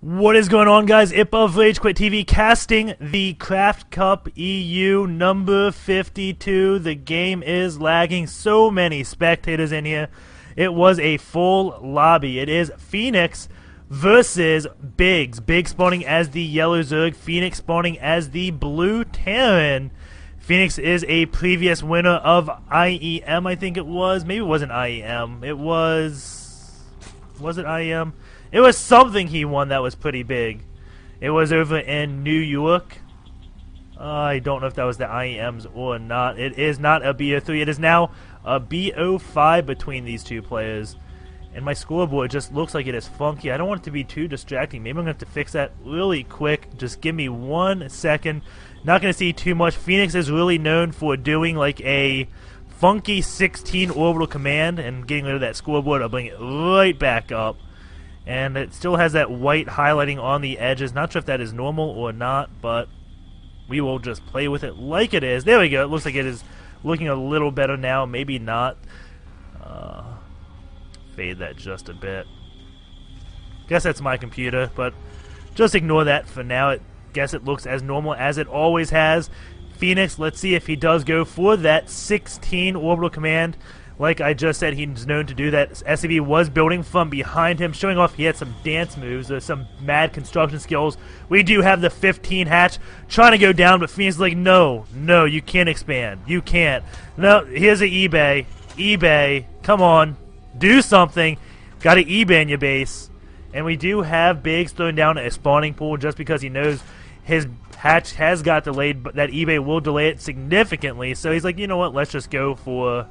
What is going on, guys? Ip of RageQuitTV casting the Craft Cup EU number 52. The game is lagging. So many spectators in here. It was a full lobby. It is Fenix versus Biggs. Biggs spawning as the yellow Zerg. Fenix spawning as the blue Terran. Fenix is a previous winner of IEM, I think it was. Maybe it wasn't IEM. It was it IEM? It was something he won that was pretty big. It was over in New York. I don't know if that was the IEMs or not. It is not a BO3. It is now a BO5 between these two players. And my scoreboard just looks like it is funky. I don't want it to be too distracting. Maybe I'm going to have to fix that really quick. Just give me 1 second. Not going to see too much. Fenix is really known for doing like a funky 16 orbital command and getting rid of that scoreboard. I'll bring it right back up. And it still has that white highlighting on the edges. Not sure if that is normal or not, but we will just play with it like it is. There we go. It looks like it is looking a little better now. Maybe not. Fade that just a bit. Guess that's my computer, but just ignore that for now. Guess it looks as normal as it always has. Fenix, let's see if he does go for that 16 orbital command. Like I just said, he's known to do that. SCV was building from behind him, showing off he had some dance moves, some mad construction skills. We do have the 15 hatch trying to go down, but Phoenix is like, no, you can't expand. You can't. No, here's an eBay. eBay, come on, do something. Got an eBay in your base. And we do have Biggs throwing down a spawning pool just because he knows his hatch has got delayed, but that eBay will delay it significantly. So he's like, you know what, let's just go for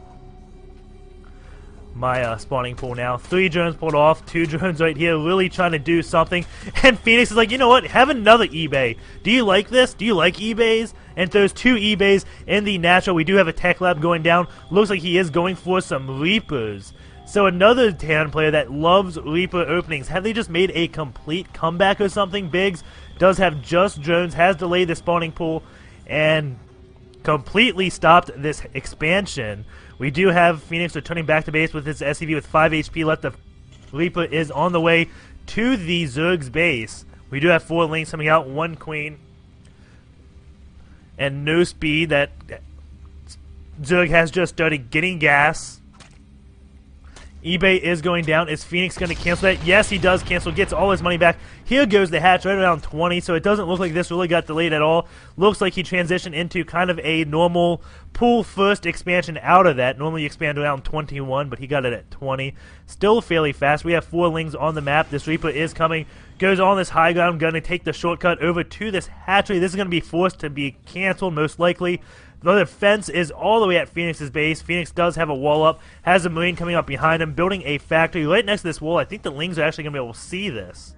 my spawning pool now. 3 drones pulled off, 2 drones right here, really trying to do something. And Phoenix is like, you know what, have another eBay. Do you like this? Do you like eBays? And throws 2 eBays in the natural. We do have a tech lab going down. Looks like he is going for some Reapers. So another Terran player that loves Reaper openings. Have they just made a complete comeback or something? Biggs does have just drones, has delayed the spawning pool, and completely stopped this expansion. We do have Phoenix returning back to base with his SCV with 5 HP left. The Reaper is on the way to the Zerg's base. We do have 4 links coming out, 1 queen, and no speed. That Zerg has just started getting gas. eBay is going down. Is Phoenix going to cancel that? Yes, he does cancel. Gets all his money back. Here goes the hatch right around 20, so it doesn't look like this really got delayed at all. Looks like he transitioned into kind of a normal pool first expansion out of that. Normally you expand around 21, but he got it at 20. Still fairly fast. We have 4 lings on the map. This Reaper is coming. Goes on this high ground. Going to take the shortcut over to this hatchery. This is going to be forced to be canceled most likely. The other fence is all the way at Phoenix's base. Phoenix does have a wall up, has a Marine coming up behind him, building a factory right next to this wall. I think the Lings are actually going to be able to see this.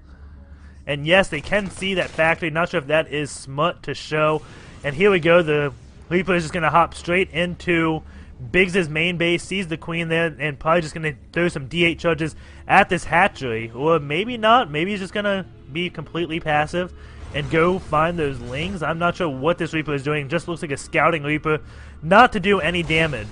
And yes, they can see that factory. Not sure if that is smut to show. And here we go. The Reaper is just going to hop straight into Biggs' main base, sees the Queen there, and probably just going to throw some D8 charges at this hatchery. Or maybe not. Maybe he's just going to be completely passive and go find those Lings. I'm not sure what this Reaper is doing. Just looks like a scouting Reaper, not to do any damage.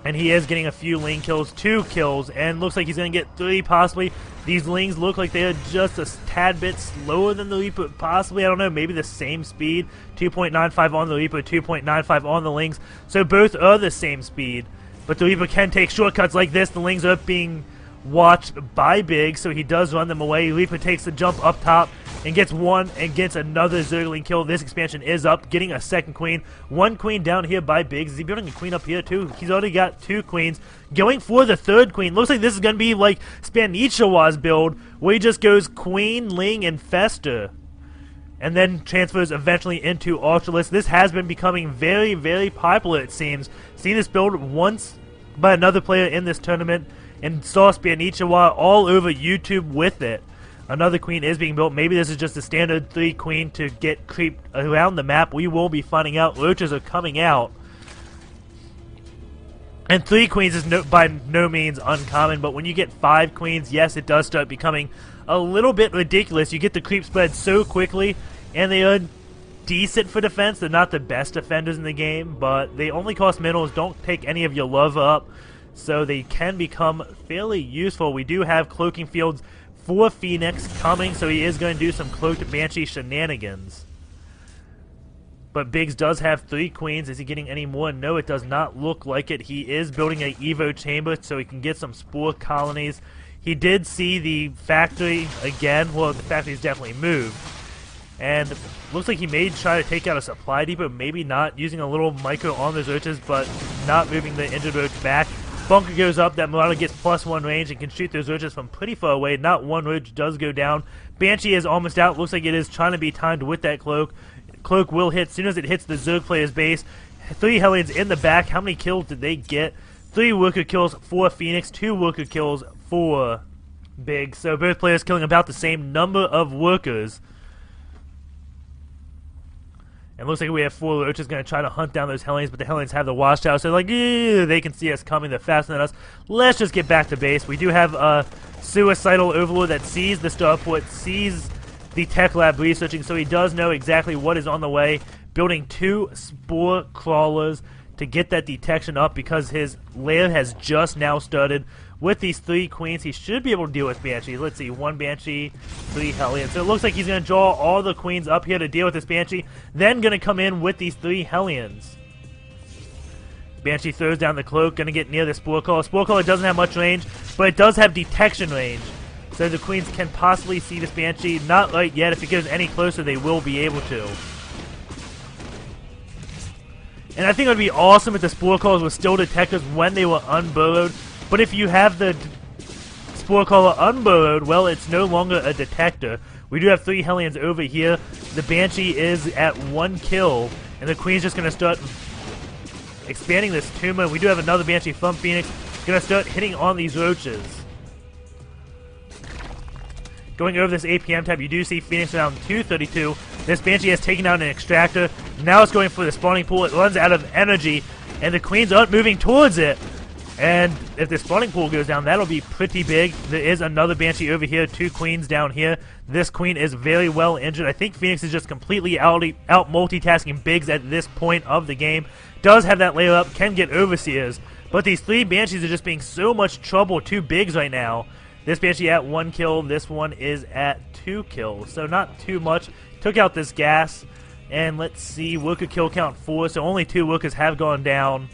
And he is getting a few Ling kills, 2 kills, and looks like he's going to get 3 possibly. These Lings look like they are just a tad bit slower than the Reaper, possibly. I don't know, maybe the same speed. 2.95 on the Reaper, 2.95 on the Lings. So both are the same speed. But the Reaper can take shortcuts like this. The Lings are being watched by Biggs, so he does run them away. Reaper takes the jump up top and gets 1 and gets another Zergling kill. This expansion is up, getting a 2nd queen. 1 queen down here by Biggs. Is he building a queen up here too? He's already got 2 queens. Going for the 3rd queen. Looks like this is going to be like Spanichawa's build, where he just goes queen, Ling, and Fester. And then transfers eventually into Ultralisk. This has been becoming very, very popular, it seems. Seen this build once by another player in this tournament, and saw Spanichawa all over YouTube with it. Another queen is being built. Maybe this is just a standard 3 queen to get creeped around the map. We will be finding out. Roaches are coming out. And 3 queens is by no means uncommon, but when you get 5 queens, yes, it does start becoming a little bit ridiculous. You get the creep spread so quickly, and they are decent for defense. They're not the best defenders in the game, but they only cost minerals, don't take any of your love up, so they can become fairly useful. We do have cloaking fields 4 Fenix coming, so he is going to do some cloaked Banshee shenanigans. But Biggs does have 3 queens. Is he getting any more? No, it does not look like it. He is building a Evo chamber so he can get some spore colonies. He did see the factory again. Well, the factory's definitely moved. And looks like he may try to take out a supply depot. Maybe not, using a little micro on those roaches, but not moving the injured roach back. Bunker goes up. That Marauder gets +1 range and can shoot those roaches from pretty far away. Not one roach does go down. Banshee is almost out. Looks like it is trying to be timed with that cloak. Cloak will hit as soon as it hits the Zerg player's base. 3 Hellions in the back. How many kills did they get? 3 worker kills, 4 Fenix, 2 worker kills, 4 Big. So both players killing about the same number of workers. And looks like we have 4 roaches going to try to hunt down those Hellions, but the Hellions have the watchtower, so like, they can see us coming. They're faster than us. Let's just get back to base. We do have a suicidal overlord that sees the starport, sees the tech lab researching, so he does know exactly what is on the way. Building 2 spore crawlers to get that detection up because his lair has just now started. With these 3 queens, he should be able to deal with Banshee. Let's see, 1 Banshee, 3 Hellions. So it looks like he's going to draw all the queens up here to deal with this Banshee, then going to come in with these 3 Hellions. Banshee throws down the cloak, going to get near the Spore Crawler. Spore Crawler doesn't have much range, but it does have detection range. So the queens can possibly see this Banshee. Not right yet. If it goes any closer, they will be able to. And I think it would be awesome if the Spore Crawlers were still detectors when they were unburrowed. But if you have the Spore Crawler unburrowed, well, it's no longer a detector. We do have 3 Hellions over here. The Banshee is at 1 kill. And the queen's just going to start expanding this tumor. We do have another Banshee from Fenix. Going to start hitting on these roaches. Going over this APM tab, you do see Fenix around 232. This Banshee has taken out an extractor. Now it's going for the spawning pool. It runs out of energy, and the queens aren't moving towards it. And if the spawning pool goes down, that'll be pretty big. There is another Banshee over here, 2 queens down here. This queen is very well injured. I think Fenix is just completely out multitasking Biggs at this point of the game. Does have that layer up, can get Overseers. But these 3 Banshees are just being so much trouble to Biggs right now. This Banshee at 1 kill, this one is at 2 kills, so not too much. Took out this gas, and let's see, worker kill count 4, so only 2 workers have gone down.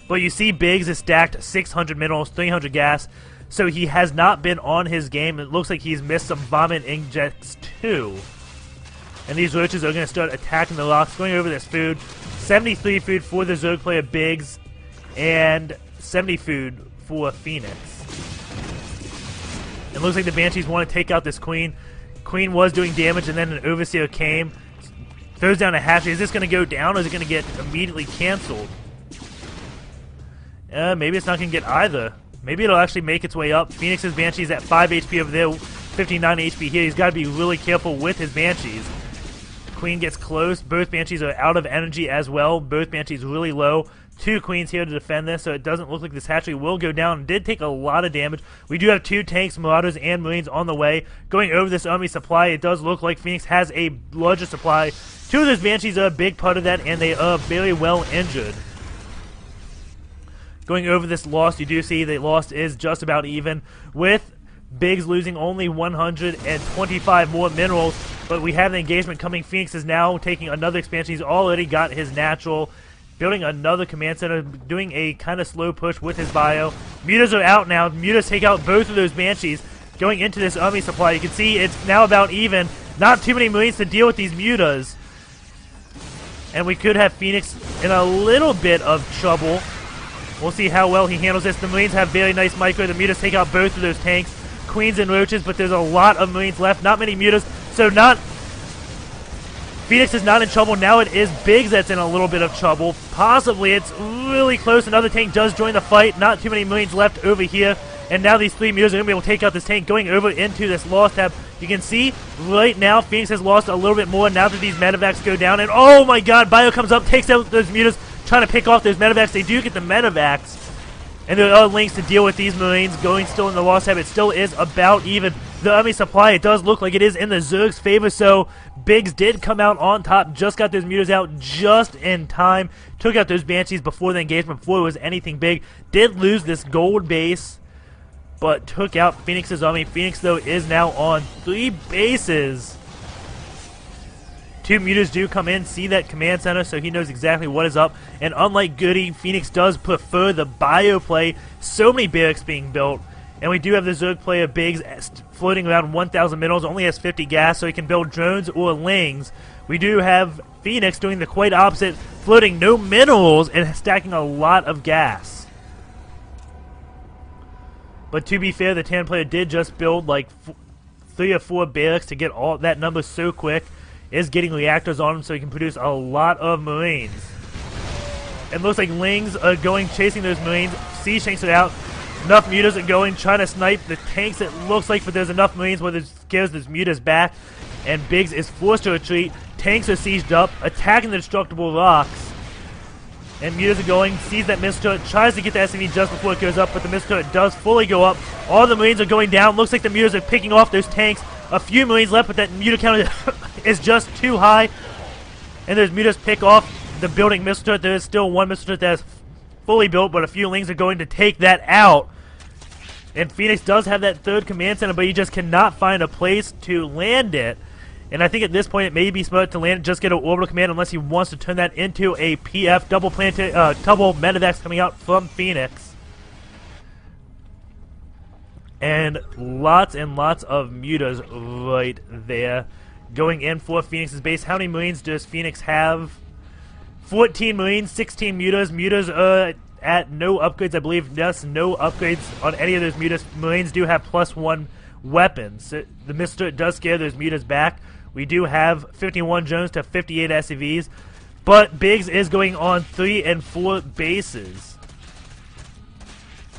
But you see Biggs is stacked 600 minerals, 300 gas, so he has not been on his game. It looks like he's missed some vomit injects too. And these roaches are going to start attacking the rocks, going over this food. 73 food for the Zerg player Biggs, and 70 food for Fenix. It looks like the Banshees want to take out this queen. Queen was doing damage, and then an Overseer came. Throws down a hatchery. Is this going to go down, or is it going to get immediately canceled? Maybe it's not going to get either. Maybe it'll actually make its way up. Phoenix's Banshee's at 5 HP over there, 59 HP here. He's got to be really careful with his Banshees. Queen gets close. Both Banshees are out of energy as well. Both Banshees really low. 2 queens here to defend this, so it doesn't look like this hatchery will go down. It did take a lot of damage. We do have 2 tanks, Marauders, and Marines on the way. Going over this army supply, it does look like Fenix has a larger supply. 2 of those Banshees are a big part of that, and they are very well injured. Going over this loss, you do see the loss is just about even, with Biggs losing only 125 more minerals, but we have the engagement coming. Fenix is now taking another expansion. He's already got his natural. Building another command center, doing a kind of slow push with his bio. Mutas are out now. Mutas take out both of those Banshees. Going into this army supply, you can see it's now about even. Not too many Marines to deal with these Mutas. And we could have Fenix in a little bit of trouble. We'll see how well he handles this. The Marines have very nice micro. The Mutas take out both of those tanks. Queens and Roaches, but there's a lot of Marines left. Not many Mutas, so not... Fenix is not in trouble. Now it is Biggs that's in a little bit of trouble. Possibly it's really close. Another tank does join the fight. Not too many Marines left over here. And now these 3 Mutas are going to be able to take out this tank. Going over into this loss tab. You can see right now Fenix has lost a little bit more now that these medevacs go down. And oh my god, Bio comes up, takes out those Mutas, trying to pick off those medevacs. They do get the medevacs. And there are links to deal with these Marines. Going still in the loss tab. It still is about even. The army supply, it does look like it is in the Zerg's favor, so Biggs did come out on top, just got those Mutas out just in time, took out those Banshees before the engagement, before it was anything big, did lose this gold base, but took out Fenix's army. Fenix, though, is now on 3 bases. 2 mutas do come in, see that command center, so he knows exactly what is up. And unlike Goody, Fenix does prefer the bio play. So many barracks being built. And we do have the Zerg player Biggs floating around 1,000 minerals, only has 50 gas, so he can build drones or lings. We do have Fenix doing the quite opposite, floating no minerals and stacking a lot of gas. But to be fair, the Tan player did just build like 3 or 4 barracks to get all that number so quick. Is getting reactors on him so he can produce a lot of Marines. It looks like lings are going chasing those Marines. Siege tanks are out. Enough mutas are going, trying to snipe the tanks, it looks like, but there's enough Marines where it scares those mutas back. And Biggs is forced to retreat. Tanks are sieged up, attacking the destructible rocks. And mutas are going, sees that missile turret, tries to get the SCV just before it goes up, but the missile turret does fully go up. All the Marines are going down. Looks like the mutas are picking off those tanks. A few Marines left, but that muta count is just too high. And those mutas pick off the building missile turret. There is still 1 missile turret that is fully built, but a few lings are going to take that out. And Fenix does have that 3rd command center, but he just cannot find a place to land it. And I think at this point it may be smart to land, just get an orbital command, unless he wants to turn that into a PF, double medevacs coming out from Fenix. And lots of mutas right there going in for Phoenix's base. How many Marines does Phoenix have? 14 Marines, 16 mutas. Mutas are at no upgrades, I believe. Yes, no upgrades on any of those mutas. Marines do have +1 weapons. So the missile does scare those mutas back. We do have 51 drones to 58 SCVs. But Biggs is going on 3 and 4 bases.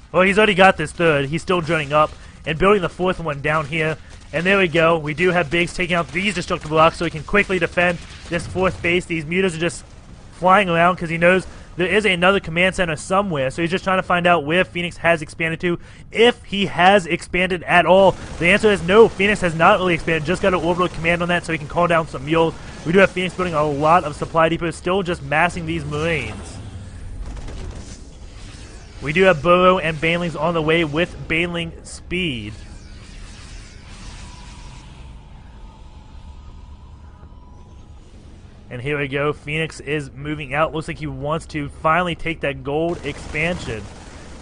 Well, he's already got this 3rd. He's still droning up and building the 4th one down here. And there we go. We do have Biggs taking out these destructible rocks so he can quickly defend this 4th base. These mutas are just flying around because he knows there is another command center somewhere. So he's just trying to find out where Phoenix has expanded to, if he has expanded at all. The answer is no. Phoenix has not really expanded. Just got an orbital command on that so he can call down some mules. We do have Phoenix building a lot of supply depots, still just massing these Marines. We do have Burrow and Banelings on the way with Baneling speed. And here we go. Fenix is moving out. Looks like he wants to finally take that gold expansion.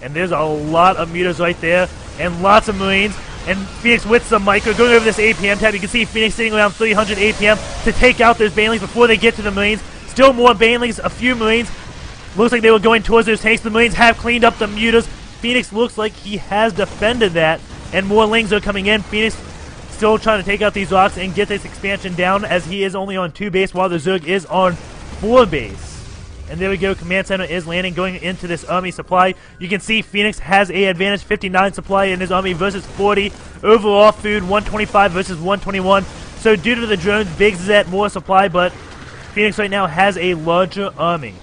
And there's a lot of mutas right there. And lots of Marines. And Fenix with some micro. Going over this APM tab, you can see Fenix sitting around 300 APM to take out those Banelings before they get to the Marines. Still more Banelings, a few Marines. Looks like they were going towards those tanks. The Marines have cleaned up the mutas. Fenix looks like he has defended that. And more lings are coming in. Fenix still trying to take out these rocks and get this expansion down, as he is only on 2 base while the Zerg is on 4 base. And there we go. Command center is landing, going into this army supply. You can see Fenix has a advantage, 59 supply in his army versus 40. Overall food, 125 versus 121. So due to the drones, Biggs is at more supply, but Fenix right now has a larger army.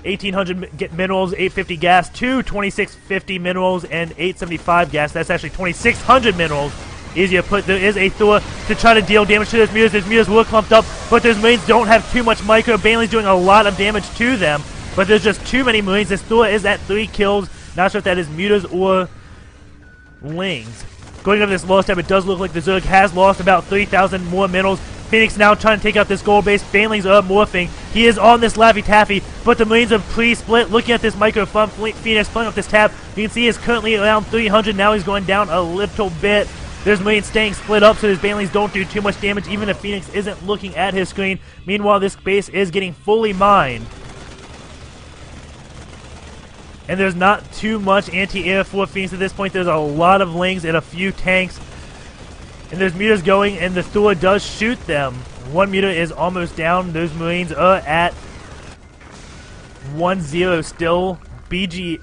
1,800 minerals, 850 gas, 2650 minerals, and 875 gas. That's actually 2,600 minerals. Easier put. There is a Thor to try to deal damage to those mutas. Those mutas were clumped up, but those Marines don't have too much micro. Baneling's doing a lot of damage to them, but there's just too many Marines. This Thor is at 3 kills. Not sure if that is mutas or lings. Going over this loss tab, it does look like the Zerg has lost about 3,000 more minerals. Phoenix now trying to take out this gold base. Banelings are morphing. He is on this Laffy Taffy, but the Marines are pre-split. Looking at this micro from Phoenix playing up this tab, you can see he's currently around 300. Now he's going down a little bit. There's Marines staying split up so his Banelings don't do too much damage, even if Phoenix isn't looking at his screen. Meanwhile, this base is getting fully mined. And there's not too much anti-air for Phoenix at this point. There's a lot of lings and a few tanks. And there's mutas going, and the Thor does shoot them. One muta is almost down. Those Marines are at 1-0 still. BG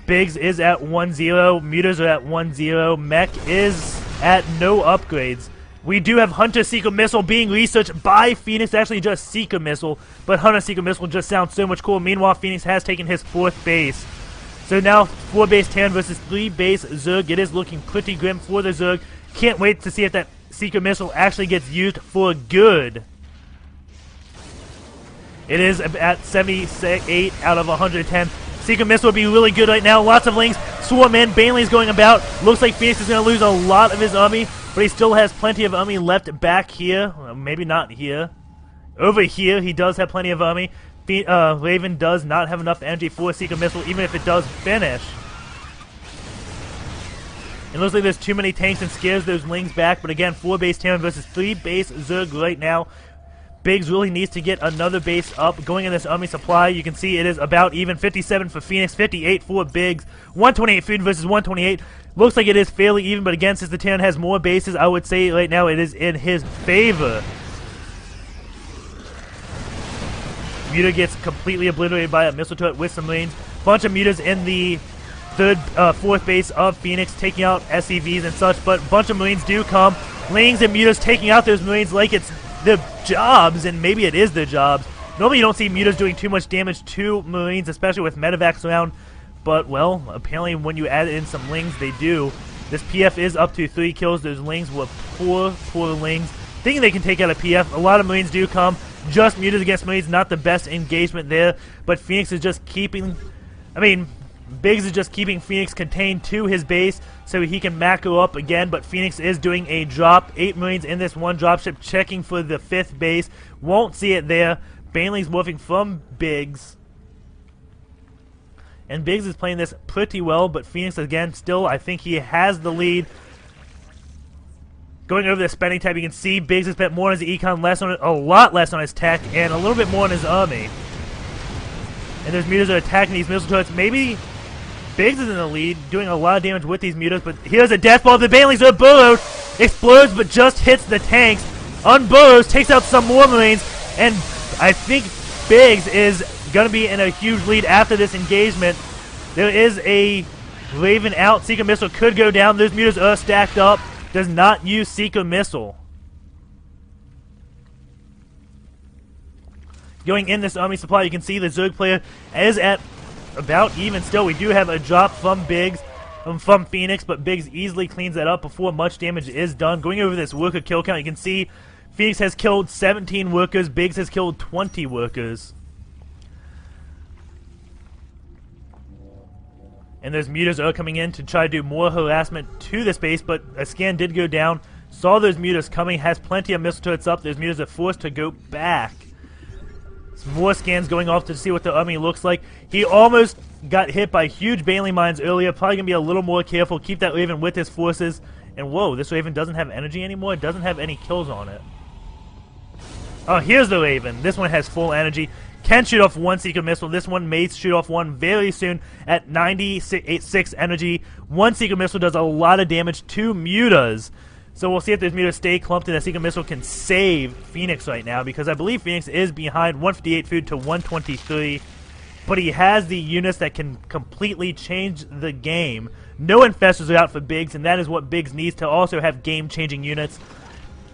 Biggs is at 1-0. Mutas are at 1-0. Mech is at no upgrades. We do have Hunter Seeker Missile being researched by Phoenix. Actually, just Seeker Missile, but Hunter Seeker Missile just sounds so much cool. Meanwhile, Phoenix has taken his 4th base. So now 4 base Tan versus 3 base Zerg. It is looking pretty grim for the Zerg. Can't wait to see if that Seeker Missile actually gets used for good. It is at 78 out of 110. Secret Missile would be really good right now. Lots of Lings swarm in. Baneley's going about. Looks like Fenix is going to lose a lot of his army, but he still has plenty of army left back here. Well, maybe not here. Over here, he does have plenty of army. Raven does not have enough energy for Secret Missile, even if it does finish. It looks like there's too many tanks and scares those Lings back, but again, 4 base Terran versus 3 base Zerg right now. Biggs really needs to get another base up. Going in this army supply, you can see it is about even. 57 for Fenix, 58 for Biggs. 128 food versus 128. Looks like it is fairly even, but again, since the Terran has more bases, I would say right now it is in his favor. Muta gets completely obliterated by a missile turret with some lanes. Bunch of Mutas in the fourth base of Fenix, taking out SCVs and such, but a bunch of Marines do come. Lings and Mutas taking out those Marines like it's their jobs, and maybe it is their jobs. Normally you don't see Mutas doing too much damage to Marines, especially with medevacs around, but, well, apparently when you add in some Lings, they do. This PF is up to 3 kills. Those Lings were poor Lings. Thinking they can take out a PF. A lot of Marines do come. Just Mutas against Marines, not the best engagement there, but Fenix is just keeping... Biggs is just keeping Fenix contained to his base so he can macro up again, but Fenix is doing a drop. 8 Marines in this one dropship, checking for the 5th base. Won't see it there. Baneley's morphing from Biggs. And Biggs is playing this pretty well, but Fenix, again, still, I think he has the lead. Going over the spending tab, you can see Biggs has spent more on his econ, a lot less on his tech, and a little bit more on his army. And those Mutas are attacking these missile turrets. Maybe Biggs is in the lead, doing a lot of damage with these Mutas, but here's a death ball. The Baneleys are burrowed, explodes, but just hits the tanks. Unburrows, takes out some more Marines, and I think Biggs is going to be in a huge lead after this engagement. There is a Raven out. Secret Missile could go down. Those Mutas are stacked up. Does not use Secret Missile. Going in this army supply, you can see the Zerg player is at about even still. We do have a drop from Biggs, from Fenix, but Biggs easily cleans that up before much damage is done. Going over this worker kill count, you can see Fenix has killed 17 workers, Biggs has killed 20 workers. And those Mutas are coming in to try to do more harassment to this base, but a scan did go down. Saw those Mutas coming, has plenty of missile turrets up. Those Mutas are forced to go back. Some more scans going off to see what the army looks like. He almost got hit by huge Baneley mines earlier. Probably going to be a little more careful. Keep that Raven with his forces. And whoa, this Raven doesn't have energy anymore. It doesn't have any kills on it. Oh, here's the Raven. This one has full energy. Can shoot off 1 Secret Missile. This one may shoot off 1 very soon at 96 energy. 1 Secret Missile does a lot of damage to Mutas. So we'll see if those Mutas stay clumped and the Secret Missile can save Fenix right now, because I believe Fenix is behind 158 food to 123. But he has the units that can completely change the game. No Infestors are out for Biggs, and that is what Biggs needs to also have game-changing units.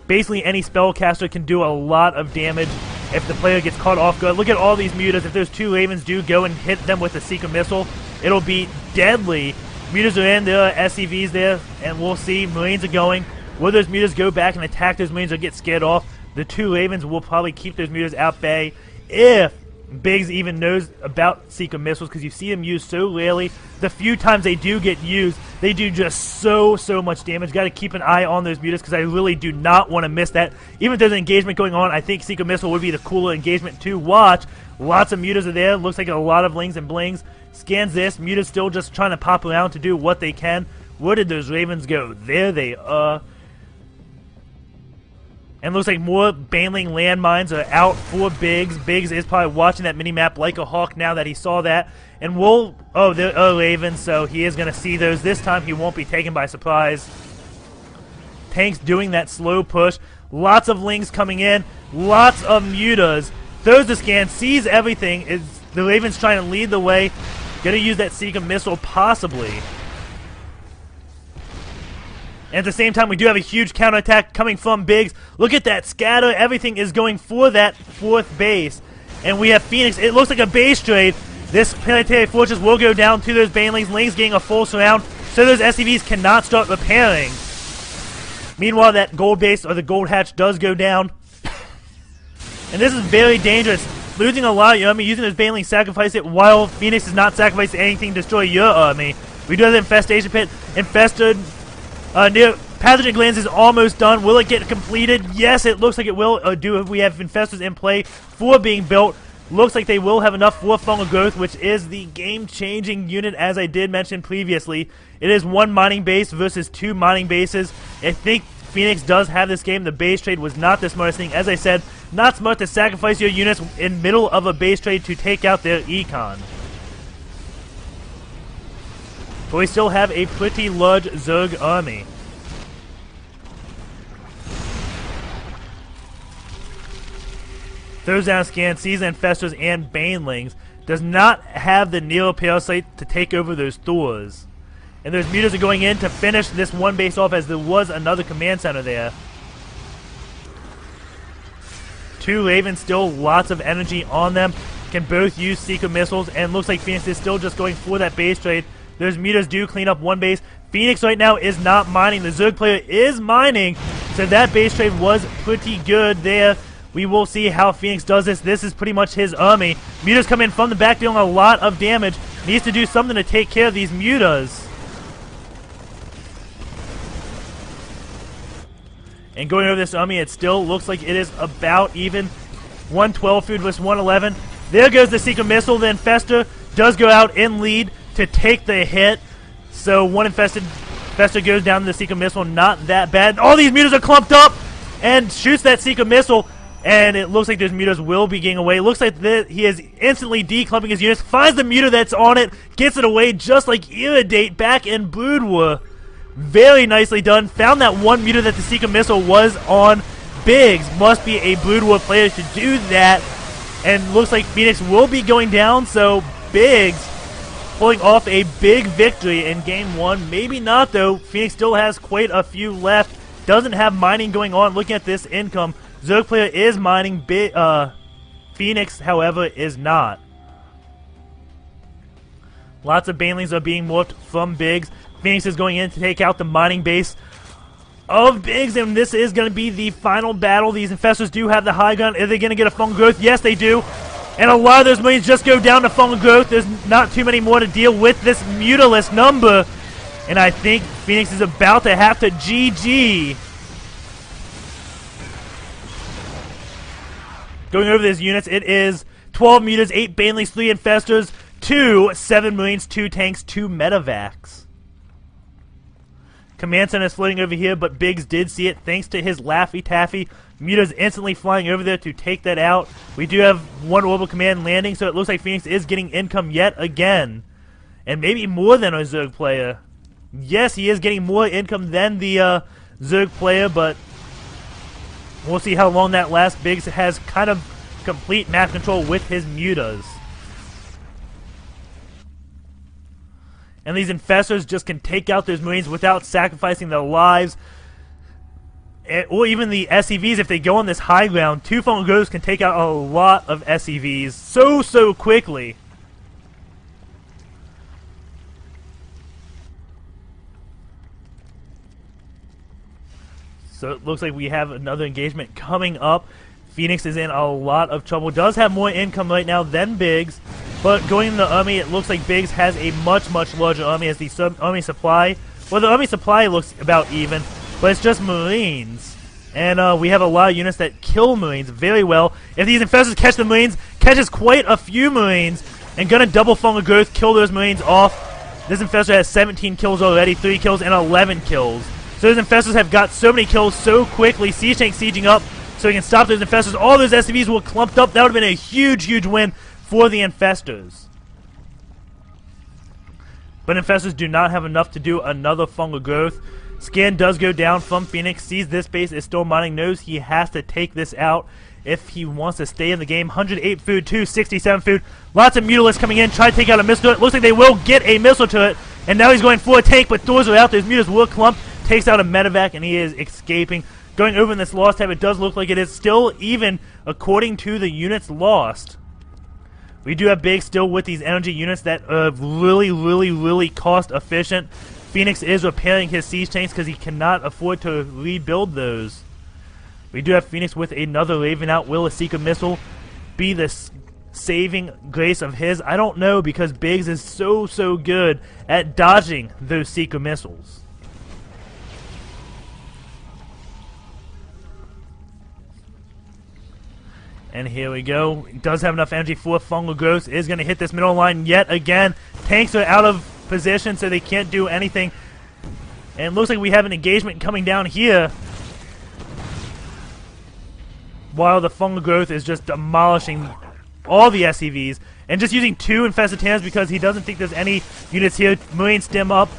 Basically, any spellcaster can do a lot of damage if the player gets caught off guard. Look at all these Mutas. If those 2 Ravens do go and hit them with a Secret Missile, it'll be deadly. Mutas are in, there are SCVs there, and we'll see. Marines are going. Will those Mutas go back and attack those Marines or get scared off? The 2 Ravens will probably keep those Mutas out bay if Biggs even knows about Secret Missiles, because you see them used so rarely. The few times they do get used, they do just so much damage. Got to keep an eye on those Mutas, because I really do not want to miss that. Even if there's an engagement going on, I think Secret Missile would be the cooler engagement to watch. Lots of Mutas are there. Looks like a lot of Lings and Blings. Scans this. Mutas still just trying to pop around to do what they can. Where did those Ravens go? There they are. And looks like more Banling landmines are out for Biggs. Biggs is probably watching that mini-map like a hawk now that he saw that. And we'll... Oh, there are Ravens, so he is going to see those. This time he won't be taken by surprise. Tanks doing that slow push. Lots of Lings coming in. Lots of Mutas. Throws the scan, sees everything. The Ravens trying to lead the way. Going to use that Secret Missile, possibly. And at the same time, we do have a huge counterattack coming from Biggs. Look at that scatter. Everything is going for that 4th base. And we have Fenix. It looks like a base trade. This planetary fortress will go down to those Banelings. Lings getting a full surround, so those SCVs cannot start repairing. Meanwhile, that gold base, or the gold hatch, does go down. And this is very dangerous. losing a lot of your army, using his Baneling, sacrifice it, while Fenix is not sacrificing anything to destroy your army. We do have the Infestation Pit. Infested, near Pathogen Glands is almost done. Will it get completed? Yes, it looks like it will. We have Infestors in play for being built. Looks like they will have enough for Fungal Growth, which is the game-changing unit, as I did mention previously. It is 1 mining base versus 2 mining bases. I think Fenix does have this game. The base trade was not the smartest thing. As I said, not smart to sacrifice your units in middle of a base trade to take out their econ. But we still have a pretty large Zerg army. Throws down scan, sees Infestors and Banelings. Does not have the Neo Parasite to take over those Thors. And those Mutas are going in to finish this one base off, as there was another command center there. 2 Ravens, still lots of energy on them. Can both use Secret Missiles, and looks like Fenix is still just going for that base trade. Those Mutas do clean up one base. Fenix right now is not mining. The Zerg player is mining, so that base trade was pretty good there. We will see how Fenix does this. This is pretty much his army. Mutas come in from the back, dealing a lot of damage. Needs to do something to take care of these Mutas. And going over this army, it still looks like it is about even. 112 food versus 111. There goes the Secret Missile. The Infestor does go out in lead to take the hit. So one Infestor goes down to the Secret Missile. Not that bad. All these Mutas are clumped up and shoots that Secret Missile. And it looks like those Mutas will be getting away. It looks like he is instantly declumping his units. Finds the Muta that's on it. Gets it away just like Iridate back in Brood War. Very nicely done. Found that one Muta that the Secret Missile was on. Biggs must be a Brood War player to do that. And looks like Fenix will be going down. So Biggs pulling off a big victory in game 1. Maybe not though. Fenix still has quite a few left. Doesn't have mining going on. Looking at this income, Zerg player is mining. Fenix, however, is not. Lots of Banelings are being morphed from Biggs. Fenix is going in to take out the mining base of Biggs, and this is going to be the final battle. These Infestors do have the high ground. Are they going to get a Fungal Growth? Yes, they do. And a lot of those Marines just go down to Fungal Growth. There's not too many more to deal with this Mutalist number. And I think Fenix is about to have to GG. Going over these units, it is 12 Mutas, 8 Banelings, 3 Infestors, 2 7 Marines, 2 tanks, 2 Medivacs. Command Center is floating over here, but Biggs did see it thanks to his Laffy Taffy. Muta's instantly flying over there to take that out. We do have one Orbital Command landing, so it looks like Fenix is getting income yet again. And maybe more than a Zerg player. Yes, he is getting more income than the Zerg player, but we'll see how long that lasts. Biggs has kind of complete map control with his Mutas. And these Infestors just can take out those Marines without sacrificing their lives. Or even the SCVs, if they go on this high ground. 2 Fungal Growths can take out a lot of SCVs so quickly. So it looks like we have another engagement coming up. Fenix is in a lot of trouble. Does have more income right now than Biggs. But going in the army, it looks like Biggs has a much larger army as the army supply. Well, the army supply looks about even, but it's just Marines. And we have a lot of units that kill Marines very well. If these Infestors catch the Marines, catches quite a few Marines, and gonna double Fungal Growth, kill those Marines off. This Infestor has 17 kills already, 3 kills and 11 kills. So those Infestors have got so many kills so quickly. Siege Tank sieging up so he can stop those Infestors. All those SCVs were clumped up. That would have been a huge win for the Infestors. But Infestors do not have enough to do another Fungal Growth. Scan does go down from Fenix, sees this base is still mining, knows he has to take this out if he wants to stay in the game. 108 food, 267 food. Lots of Mutalisks coming in, try to take out a missile turret. Looks like they will get a missile turret. And now he's going for a tank, but Thors are out. Those Mutas will clump. Takes out a Medivac, and he is escaping. Going over in this lost tab, it does look like it is still even according to the units lost. We do have Biggs still with these energy units that are really cost efficient. Fenix is repairing his siege tanks because he cannot afford to rebuild those. We do have Fenix with another Raven out. Will a Secret Missile be the saving grace of his? I don't know, because Biggs is so good at dodging those Seeker missiles. And here we go. Does have enough energy for fungal growth. Is going to hit this middle line yet again. Tanks are out of position, so they can't do anything. And it looks like we have an engagement coming down here, while the fungal growth is just demolishing all the SCVs. And just using 2 infested Terrans because he doesn't think there's any units here. Marine stem up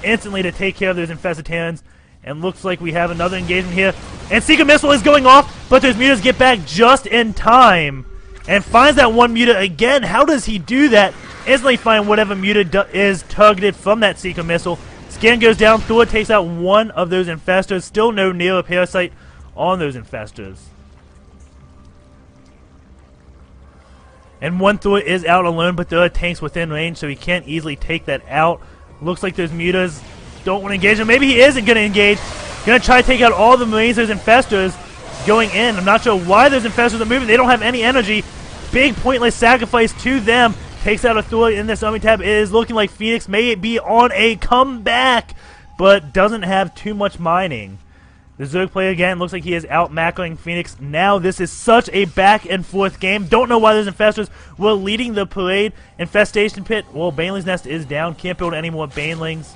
instantly to take care of those infested Terrans. And looks like we have another engagement here. And Seeker Missile is going off, but those mutas get back just in time. And finds that one muta again. How does he do that? Instantly find whatever muta is targeted from that Seeker Missile. Scan goes down. Thor takes out one of those infestors. Still no Neo Parasite on those infestors. And one Thor is out alone, but there are tanks within range, so he can't easily take that out. Looks like those mutas don't want to engage him. Maybe he isn't going to engage. Going to try to take out all the Marines, those infestors going in. I'm not sure why those infestors are moving. They don't have any energy. Big pointless sacrifice to them. Takes out a Thor in this army tab. It is looking like Fenix may be on a comeback, but doesn't have too much mining. The Zerg player again looks like he is out macroing Fenix. Now this is such a back and forth game. Don't know why those infestors were leading the parade. Infestation pit. Well, Baneling's nest is down. Can't build any more Banelings.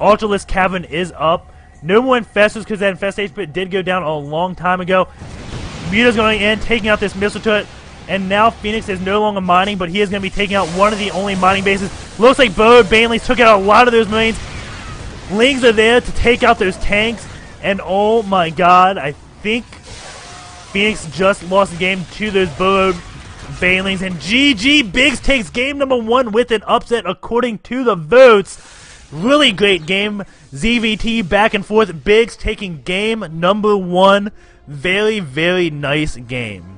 Ultralisk Cavern is up. No more infestors because that infestation pit did go down a long time ago. Muta's going in, taking out this missile turret. And now Fenix is no longer mining, but he is going to be taking out one of the only mining bases. Looks like Burrowed Banelings took out a lot of those Marines. Lings are there to take out those tanks. And oh my god, I think Fenix just lost the game to those Burrowed Banelings. And GG, Biggs takes game number 1 with an upset according to the votes. Really great game. ZVT back and forth. Biggs taking game number 1. Very nice game.